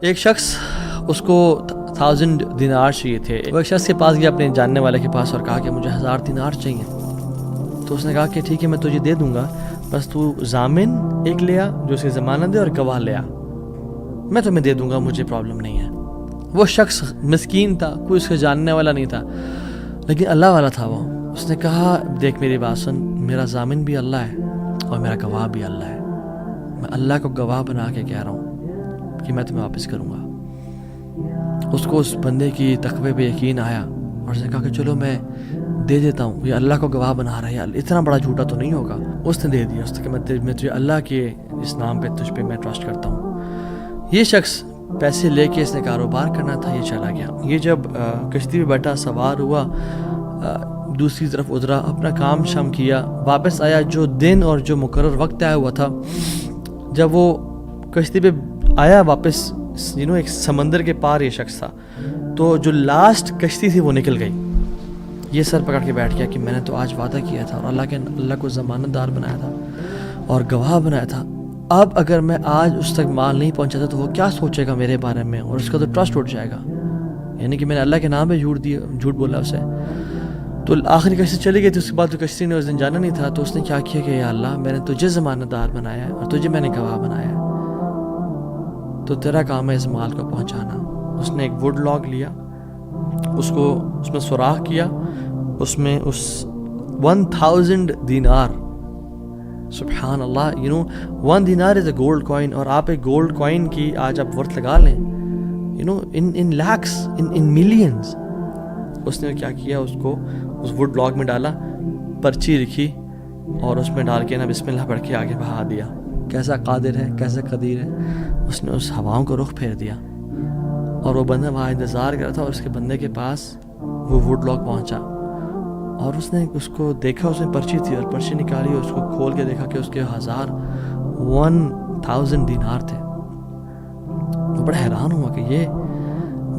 ایک شخص اس کو 1000 دینار چاہیے تھے. وہ ایک شخص کے پاس گیا اپنے جاننے والے کے پاس اور کہا کہ مجھے 1000 دینار چاہیے. تو اس نے کہا کہ ٹھیک ہے میں تجھے دے دوں گا، بس تو ضامن ایک لیا جو اس کی ضمانت دے اور گواہ لیا، میں تمہیں دے دوں گا، مجھے پرابلم نہیں ہے. وہ شخص مسکین تھا، کوئی اس کے جاننے والا نہیں تھا، لیکن اللہ والا تھا. وہ اس نے کہا دیکھ میری بات سن، میرا ضامن بھی اللہ ہے اور میرا گواہ بھی اللہ ہے، میں اللہ کو گواہ بنا کے کہہ رہا ہوں کہ میں تمہیں واپس کروں گا. اس کو اس بندے کی تقوی پہ یقین آیا اور اس نے کہا کہ چلو میں دے دیتا ہوں، یہ اللہ کو گواہ بنا رہا ہے، اتنا بڑا جھوٹا تو نہیں ہوگا. اس نے دے دیا، اس نے کہا میں تجھے اللہ کے اس نام پہ تجھ پہ میں ٹرسٹ کرتا ہوں. یہ شخص پیسے لے کے اس نے کاروبار کرنا تھا، یہ چلا گیا. یہ جب کشتی پہ بیٹھا سوار ہوا، دوسری طرف اترا، اپنا کام شام کیا، واپس آیا. جو دن اور جو مقرر وقت آیا ہوا تھا، جب وہ کشتی پہ آیا واپس، ایک سمندر کے پار یہ شخص تھا، تو جو لاسٹ کشتی تھی وہ نکل گئی. یہ سر پکڑ کے بیٹھ گیا کہ میں نے تو آج وعدہ کیا تھا اور اللہ کو ضمانت دار بنایا تھا اور گواہ بنایا تھا. اب اگر میں آج اس تک مال نہیں پہنچاتا تو وہ کیا سوچے گا میرے بارے میں، اور اس کا تو ٹرسٹ اٹھ جائے گا، یعنی کہ میں نے اللہ کے نام پہ جھوٹ بولا اسے. تو آخری کشتی چلی گئی تھی. اس کے بعد تو کشتی نے اس دن جانا نہیں تھا، تو اس نے کیا کیا کہ یا اللہ میں نے تجھے ضمانت دار بنایا ہے اور تجھے میں نے گواہ بنایا ہے، تو تیرا کام ہے اس مال کو پہنچانا. اس نے ایک ووڈ لاگ لیا، اس میں سوراخ کیا، اس میں اس 1000 دینار، سبحان اللہ، 1 دینار از اے گولڈ کوائن. اور آپ ایک گولڈ کوائن کی آج آپ ورتھ لگا لیں، ان لیکس، ان ملینز. اس نے کیا کیا، اس کو اس ووڈ لاگ میں ڈالا، پرچی لکھی اور اس میں ڈال کے نا بسم اللہ پڑھ کے آگے بہا دیا. کیسا قادر ہے، کیسا قدیر ہے. اس نے اس ہواؤں کو رخ پھیر دیا اور وہ بندہ وہاں انتظار کر رہا تھا، اور اس کے بندے کے پاس وہ ووڈ لاگ پہنچا اور اس نے اس کو دیکھا. اس میں پرچی تھی اور پرچی نکالی اور اس کو کھول کے دیکھا کہ اس کے 1000 دینار تھے. وہ بڑا حیران ہوا کہ یہ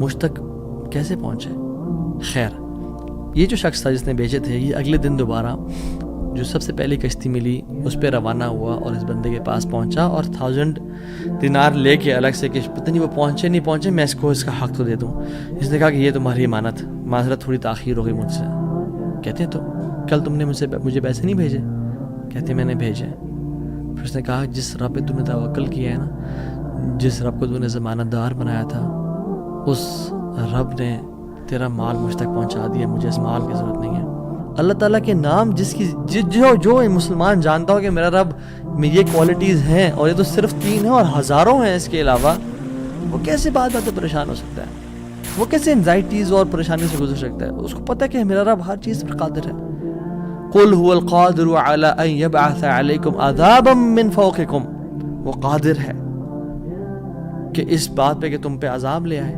مجھ تک کیسے پہنچے. خیر، یہ جو شخص تھا جس نے بیچے تھے، یہ اگلے دن دوبارہ جو سب سے پہلی کشتی ملی اس پہ روانہ ہوا اور اس بندے کے پاس پہنچا اور 1000 دینار لے کے الگ سے کہ پتہ نہیں وہ پہنچے نہیں پہنچے، میں اس کو اس کا حق تو دے دوں. اس نے کہا کہ یہ تمہاری امانت، معذرت تھوڑی تاخیر ہو گئی مجھ سے. کہتے ہیں تو کل تم نے مجھے پیسے نہیں بھیجے؟ کہتے میں نے بھیجے. پھر اس نے کہا جس رب پہ تم نے توکل کیا ہے نا، جس رب کو تم نے ضمانت دار بنایا تھا، اس رب نے تیرا مال مجھ تک پہنچا دیا، مجھے اس مال کی ضرورت نہیں ہے. اللہ تعالیٰ کے نام جو مسلمان جانتا ہو کہ میرا رب میں یہ کوالٹیز ہیں، اور یہ تو صرف 3 ہیں اور ہزاروں ہیں اس کے علاوہ، وہ کیسے بات سے پریشان ہو سکتا ہے؟ وہ کیسے انزائٹیز اور پریشانی سے گزر سکتا ہے؟ اس کو پتہ ہے کہ میرا رب ہر چیز پر قادر ہے. قل هو القادر على ان يبعث عليكم عذابا من فوقكم، وہ قادر ہے کہ اس بات پہ کہ تم پہ عذاب لے آئے.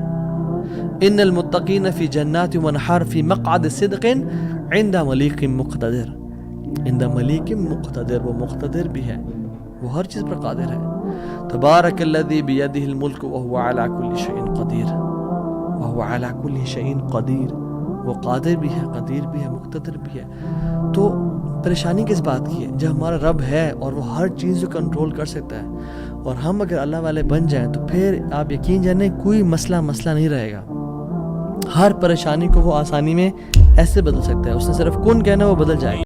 ان المتقین فی جنات ونہر فی مقعد صدق عند ملیک مقتدر. عند ملیک مقتدر، وہ مقتدر بھی ہے، وہ ہر چیز پر قادر ہے. تبارک الذی بیدہ الملک وہو علی کل شیء قدیر، وہو علی کل شیء قدیر. وہ قادر بھی ہے، قدیر بھی ہے، مقتدر بھی ہے. تو پریشانی کس بات کی ہے جب ہمارا رب ہے اور وہ ہر چیز کو کنٹرول کر سکتا ہے، اور ہم اگر اللہ والے بن جائیں تو پھر آپ یقین جانیں کوئی مسئلہ نہیں رہے گا. ہر پریشانی کو وہ آسانی میں ایسے بدل سکتا ہے. اس نے صرف کن کہنا، وہ بدل جائے گا.